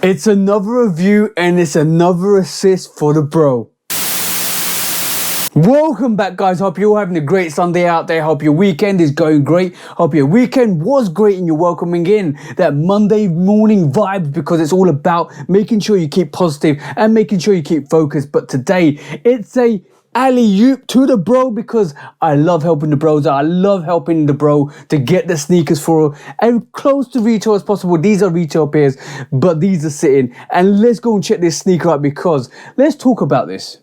It's another review and it's another assist for the bro. Welcome back, guys. Hope you're all having a great Sunday out there. Hope your weekend is going great. Hope your weekend was great and you're welcoming in that Monday morning vibe, because it's all about making sure you keep positive and making sure you keep focused. But today it's a alley-oop to the bro, because I love helping the bros out. I love helping the bro to get the sneakers for as close to retail as possible. These are retail pairs, but these are sitting. And let's go and check this sneaker out, because let's talk about this.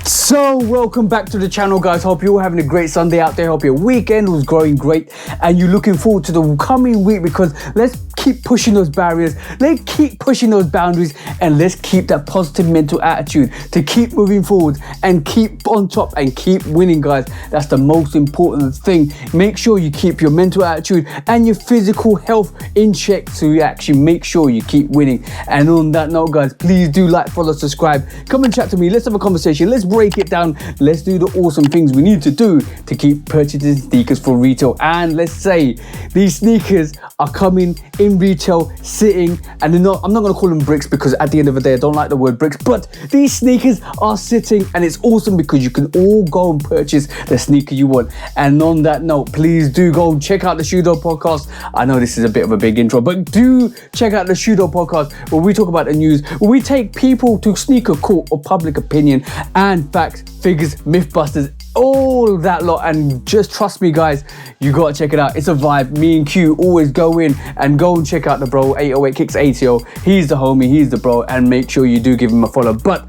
So welcome back to the channel, guys. Hope you're all having a great Sunday out there. Hope your weekend was going great and you're looking forward to the coming week, because let's keep pushing those barriers, let's keep pushing those boundaries, and let's keep that positive mental attitude to keep moving forward and keep on top and keep winning, guys. That's the most important thing. Make sure you keep your mental attitude and your physical health in check, so you actually make sure you keep winning. And on that note, guys, please do like, follow, subscribe, come and chat to me. Let's have a conversation. Let's break it down. Let's do the awesome things we need to do to keep purchasing sneakers for retail. And let's say these sneakers are coming in retail, sitting, and I'm not going to call them bricks, because at the end of the day I don't like the word bricks, but these sneakers are sitting, and it's awesome because you can all go and purchase the sneaker you want. And on that note, please do go and check out the Shudo podcast. I know this is a bit of a big intro, but do check out the Shudo podcast, where we talk about the news, where we take people to sneaker court of public opinion and facts, figures, mythbusters, all that lot. And just trust me, guys, you gotta check it out. It's a vibe. Me and Q always go in and go and check out the bro, 808 Kicks ATO. He's the homie, he's the bro, and make sure you do give him a follow. But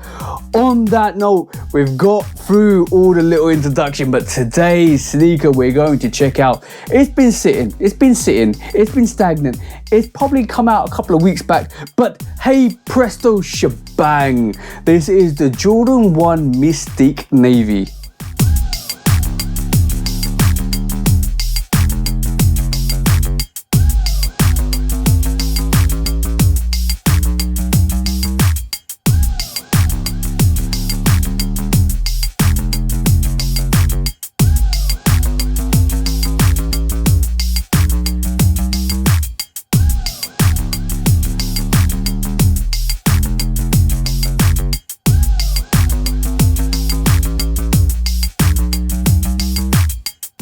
on that note, we've got through all the little introduction, but today's sneaker we're going to check out, it's been stagnant, it's probably come out a couple of weeks back, but hey presto shebang, this is the Jordan 1 Mystique Navy.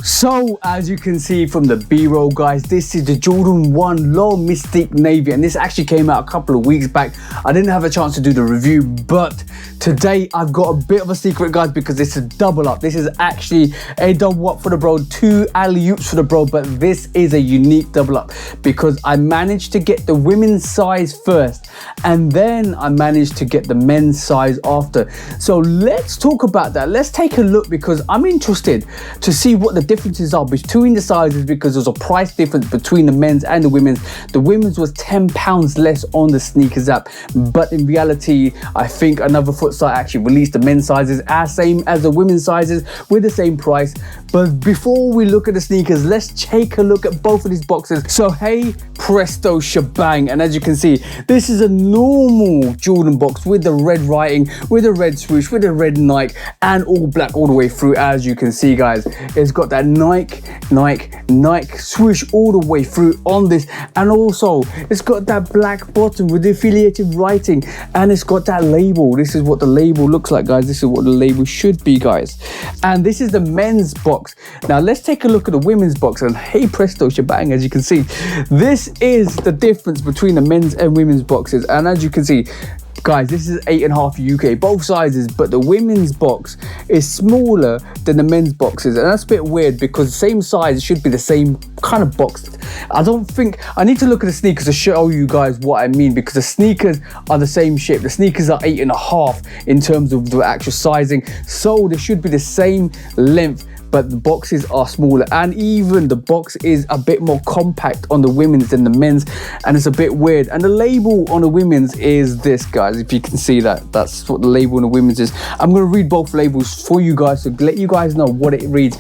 So as you can see from the B-roll, guys, this is the Jordan 1 Low Mystique Navy, and this actually came out a couple of weeks back. I didn't have a chance to do the review, but today I've got a bit of a secret, guys, because this is a double up. This is actually a double up for the bro, 2 alley-oops for the bro, but this is a unique double up because I managed to get the women's size first, and then I managed to get the men's size after. So let's talk about that. Let's take a look, because I'm interested to see what the differences are between the sizes, because there's a price difference between the men's and the women's. The women's was £10 less on the sneakers app, but in reality I think another foot site actually released the men's sizes as same as the women's sizes with the same price. But before we look at the sneakers, let's take a look at both of these boxes. So hey presto shebang, and as you can see, this is a normal Jordan box with the red writing, with a red swoosh, with a red Nike, and all black all the way through. As you can see, guys, it's got that Nike swoosh all the way through on this, and also it's got that black bottom with the affiliated writing, and it's got that label. This is what the label looks like, guys. This is what the label should be, guys. And this is the men's box. Now let's take a look at the women's box, and hey presto shebang, as you can see, this is the difference between the men's and women's boxes. And as you can see, guys, this is 8.5 UK, both sizes, but the women's box is smaller than the men's boxes, and that's a bit weird because the same size, it should be the same kind of box. I don't think, I need to look at the sneakers to show you guys what I mean, because the sneakers are the same shape. The sneakers are 8.5 in terms of the actual sizing, so they should be the same length, but the boxes are smaller, and even the box is a bit more compact on the women's than the men's, and it's a bit weird. And the label on the women's is this, guys. guys, if you can see that. That's what the label on the women's is. I'm going to read both labels for you guys to let you guys know what it reads.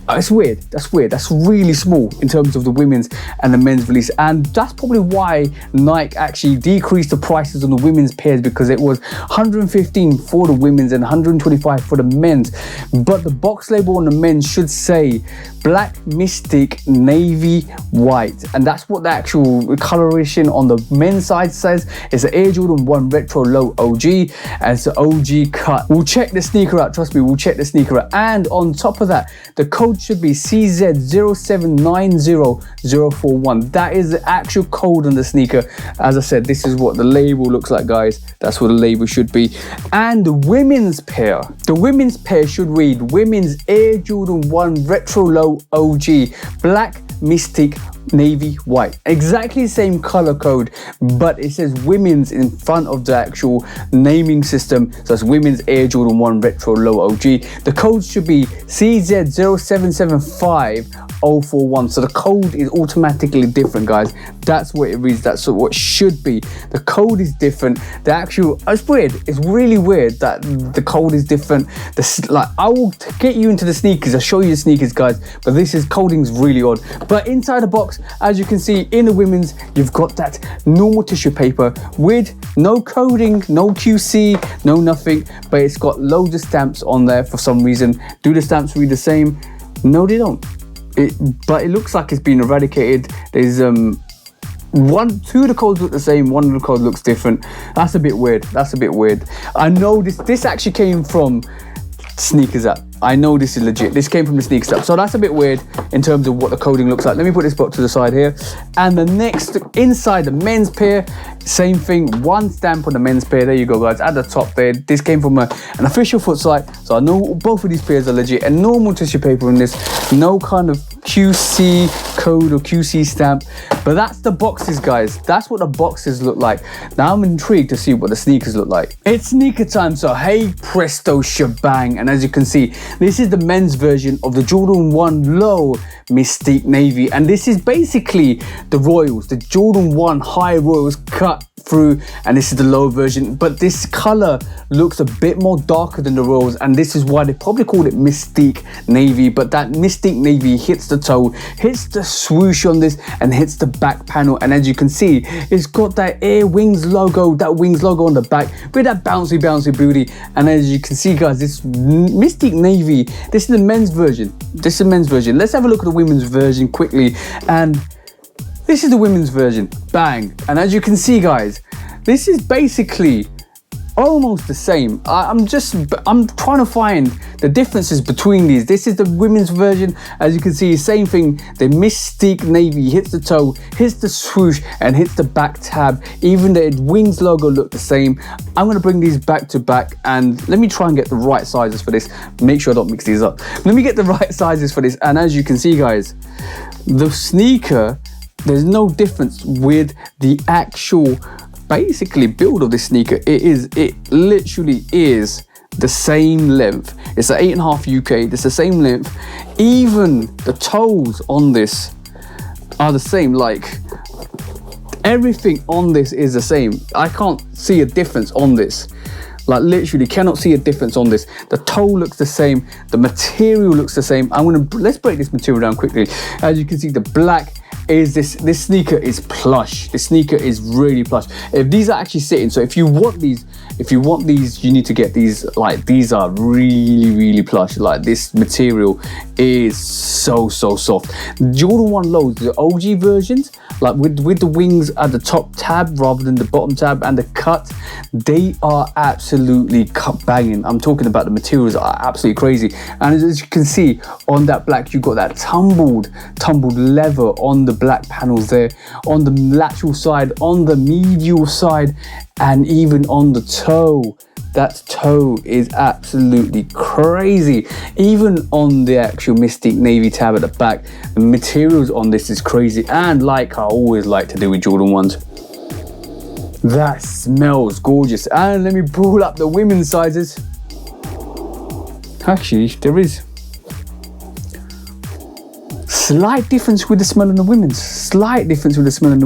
It's weird. That's weird. That's really small in terms of the women's and the men's release. And that's probably why Nike actually decreased the prices on the women's pairs, because it was 115 for the women's and 125 for the men's. But the box label on the men's should say black Mystique navy white, and that's what the actual coloration on the men's side says. It's an Air Jordan 1 Retro Low OG, and it's an OG cut. We'll check the sneaker out, trust me, we'll check the sneaker out. And on top of that, the code should be CZ0790041. That is the actual code on the sneaker. As I said, this is what the label looks like, guys. That's what the label should be. And the women's pair should read women's Air Jordan 1 Retro Low OG black Mystique navy white. Exactly the same color code, but it says women's in front of the actual naming system. So it's women's Air Jordan 1 Retro Low OG. The code should be CZ0775041. So the code is automatically different, guys. That's what it reads. That's what it should be. The code is different. The actual, it's weird. It's really weird that the code is different. Like, I will get you into the sneakers. I'll show you the sneakers, guys. But this is coding's really odd. But inside the box, as you can see, in the women's, you've got that normal tissue paper with no coding, no QC, no nothing, but it's got loads of stamps on there for some reason. Do the stamps read the same? No, they don't. But it looks like it's been eradicated. There's two of the codes look the same, one of the codes looks different. That's a bit weird. That's a bit weird. I know this actually came from Sneakers app. I know this is legit. This came from the Sneakers app. So that's a bit weird in terms of what the coding looks like. Let me put this box to the side here. And the next, inside the men's pair, same thing, one stamp on the men's pair. There you go, guys, at the top there. This came from an official foot site. So I know both of these pairs are legit. And normal tissue paper in this. No kind of QC code or QC stamp. But that's the boxes, guys. That's what the boxes look like. Now I'm intrigued to see what the sneakers look like. It's sneaker time, so hey presto shebang. And as you can see, this is the men's version of the Jordan 1 Low Mystique Navy. And this is basically the Royals, the Jordan 1 High Royals cut through, and this is the low version. But this color looks a bit more darker than the Royals, and this is why they probably called it Mystique Navy. But that Mystique Navy hits the toe, hits the swoosh on this, and hits the back panel. And as you can see, it's got that Air Wings logo, that Wings logo on the back with that bouncy booty. And as you can see, guys, this Mystique Navy, this is the men's version. This is the men's version. Let's have a look at the women's version quickly. And this is the women's version, bang. And as you can see, guys, this is basically almost the same. I'm trying to find the differences between these. This is the women's version. As you can see, same thing. The Mystique Navy hits the toe, hits the swoosh, and hits the back tab. Even the Wings logo look the same. I'm gonna bring these back to back, and let me try and get the right sizes for this. Make sure I don't mix these up. Let me get the right sizes for this. And as you can see, guys, the sneaker, there's no difference with the actual basically build of this sneaker. It literally is the same length. It's an 8.5 UK. It's the same length. Even the toes on this are the same. Like, everything on this is the same. I can't see a difference on this. Like, literally cannot see a difference on this. The toe looks the same. The material looks the same. Let's break this material down quickly. As you can see, the black is this sneaker is plush. This sneaker is really plush. If these are actually sitting, so if you want these, you need to get these. Like, these are really plush. Like, this material is so soft. Jordan 1 Lows, the OG versions, like with the wings at the top tab rather than the bottom tab and the cut, they are absolutely banging. I'm talking about the materials are absolutely crazy. And as you can see on that black, you got that tumbled leather on the black panels there, on the lateral side, on the medial side, and even on the toe. That toe is absolutely crazy. Even on the actual Mystique Navy tab at the back, the materials on this is crazy. And like I always like to do with Jordan 1s, that smells gorgeous. And let me pull up the women's sizes. Actually, there is slight difference with the smell in the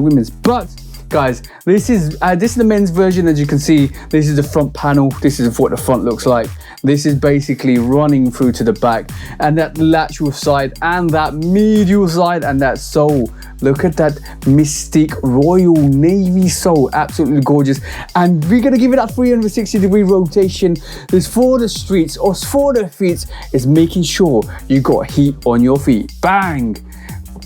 women's. But guys, this is the men's version. As you can see, this is the front panel. This is what the front looks like. This is basically running through to the back, and that lateral side and that medial side and that sole. Look at that Mystique Royal Navy sole, absolutely gorgeous. And we're gonna give it that 360-degree rotation. This for the streets or for the feet is making sure you got heat on your feet. Bang,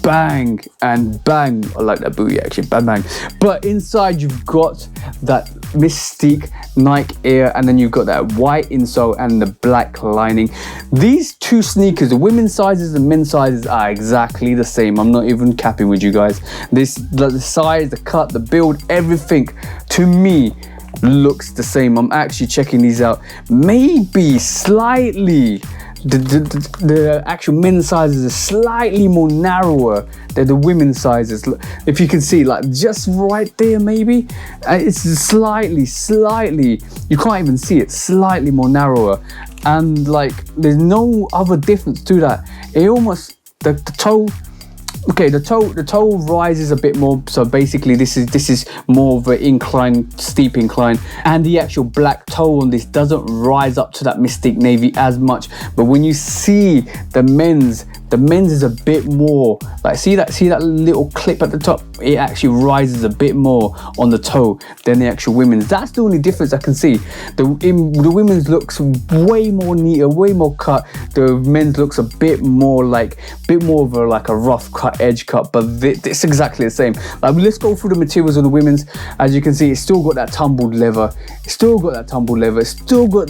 bang, and bang. I like that booty actually, bang, bang. But inside you've got that Mystique Nike Air, and then you've got that white insole and the black lining. These two sneakers, the women's sizes and men's sizes, are exactly the same. I'm not even capping with you guys. The size, the cut, the build, everything to me looks the same. I'm actually checking these out. Maybe slightly the actual men's sizes are slightly more narrower than the women's sizes. If you can see, like just right there, maybe it's slightly, you can't even see it, slightly more narrower, and like there's no other difference to that. It almost the toe. Okay, the toe rises a bit more, so basically this is more of an incline, steep incline, and the actual black toe on this doesn't rise up to that Mystique Navy as much. But when you see the men's is a bit more like, see that little clip at the top, it actually rises a bit more on the toe than the actual women's. That's the only difference I can see. The women's looks way more neater, way more cut. The men's looks a bit more of a rough cut, edge cut, but it's exactly the same. Let's go through the materials on the women's. As you can see, it's still got that tumbled leather, it's still got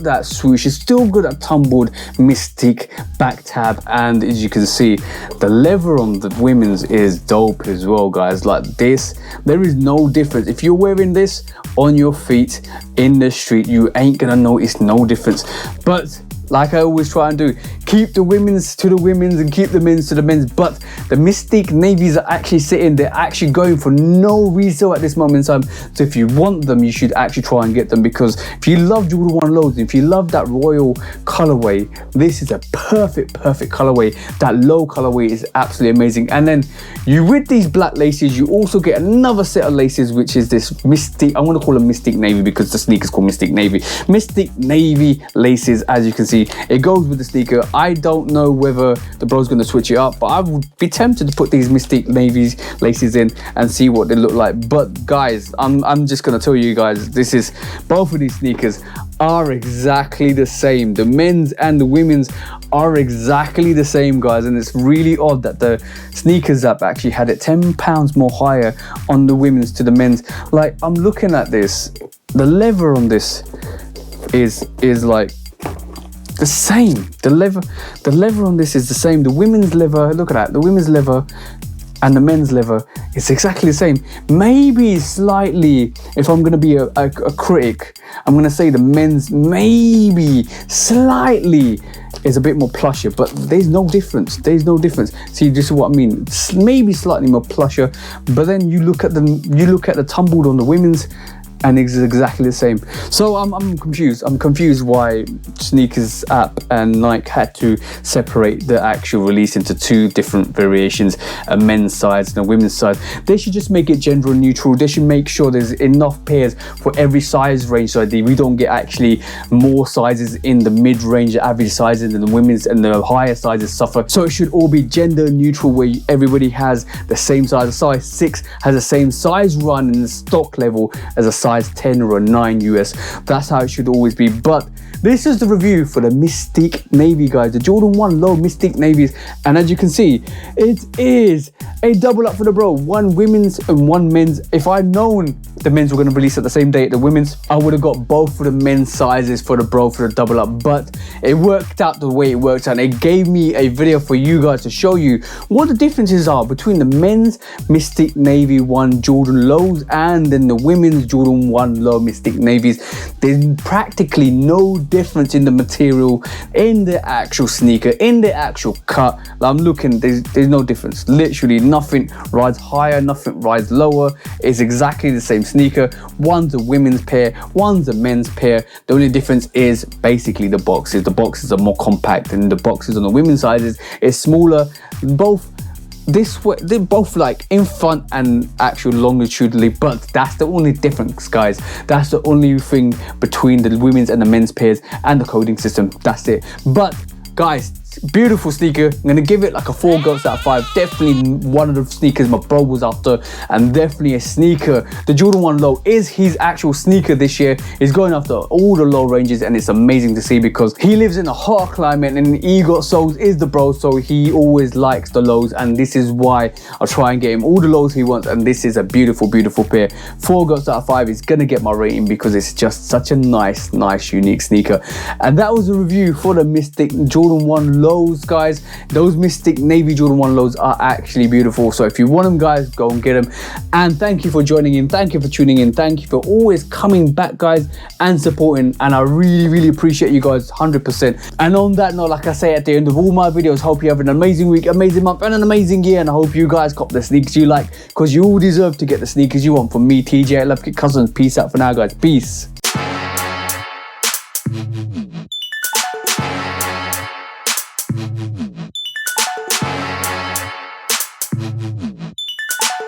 that swoosh, it's still got that tumbled Mystique back tab, and as you can see, the leather on the women's is dope as well, guys. Like this, there is no difference. If you're wearing this on your feet in the street, you ain't gonna notice no difference. But like I always try and do, keep the women's to the women's and keep the men's to the men's. But the Mystique Navies are actually they're actually going for no resale at this moment in time. So if you want them, you should actually try and get them, because if you love Jordan 1 lows, if you love that royal colorway, this is a perfect colorway. That low colorway is absolutely amazing. And then with these black laces, you also get another set of laces, which is this Mystique, I want to call them Mystique Navy because the sneaker's called Mystique Navy. Mystique Navy laces, as you can see, it goes with the sneaker. I don't know whether the bro's going to switch it up, but I would be tempted to put these Mystique Navy's laces in and see what they look like. But guys, I'm just going to tell you guys, both of these sneakers are exactly the same. The men's and the women's are exactly the same, guys, and it's really odd that the sneakers app actually had it £10 more higher on the women's to the men's. Like, I'm looking at this, the leather on this is like the same. The leather on this is the same. The women's leather, look at that, the women's leather and the men's leather is exactly the same. Maybe slightly, if I'm going to be a critic, I'm going to say the men's maybe slightly is a bit more plusher, but there's no difference. See, this is what I mean. It's maybe slightly more plusher, but then you look at the tumbled on the women's, and it's exactly the same. So I'm confused. I'm confused why Sneakers app and Nike had to separate the actual release into two different variations, a men's size and a women's size. They should just make it gender neutral. They should make sure there's enough pairs for every size range, so that we don't get actually more sizes in the mid-range, average sizes, and the women's and the higher sizes suffer. So it should all be gender neutral, where everybody has the same size. A size 6 has the same size run in the stock level as a size 10 or a 9 US. That's how it should always be. But this is the review for the Mystique Navy, guys, the Jordan 1 low Mystique Navies, and as you can see, it is a double up for the bro, one women's and one men's. If I'd known the men's were going to release at the same day at the women's, I would have got both of the men's sizes for the bro for the double up, but it worked out the way it worked out. It gave me a video for you guys to show you what the differences are between the men's Mystique Navy 1 Jordan lows and then the women's Jordan 1 low Mystique Navies. There's practically no difference in the material, in the actual sneaker, in the actual cut. I'm looking, there's no difference. Literally nothing rides higher, nothing rides lower. It's exactly the same sneaker. One's a women's pair, one's a men's pair. The only difference is basically the boxes. The boxes are more compact, and the boxes on the women's sizes is smaller. Both they're both like in front and actual longitudinally, but that's the only difference, guys. That's the only thing between the women's and the men's pairs and the coding system. That's it. But guys, beautiful sneaker. I'm gonna give it like a 4 goats out of 5. Definitely one of the sneakers my bro was after, and definitely a sneaker. The Jordan 1 Low is his actual sneaker this year. He's going after all the low ranges, and it's amazing to see because he lives in a hot climate and he got soles is the bro, so he always likes the lows, and this is why I'll try and get him all the lows he wants. And this is a beautiful pair. 4 goats out of 5 is gonna get my rating because it's just such a nice unique sneaker. And that was a review for the Mystique Jordan 1 Lows, guys. Those Mystique navy Jordan 1 Lows are actually beautiful, so if you want them, guys, go and get them. And thank you for joining in, thank you for tuning in, thank you for always coming back, guys, and supporting, and I really appreciate you guys 100%. And on that note, like I say at the end of all my videos, hope you have an amazing week, amazing month, and an amazing year, and I hope you guys cop the sneakers you like, because you all deserve to get the sneakers you want. From me, TJ at LoveKicksCustom. Peace out for now, guys. Peace.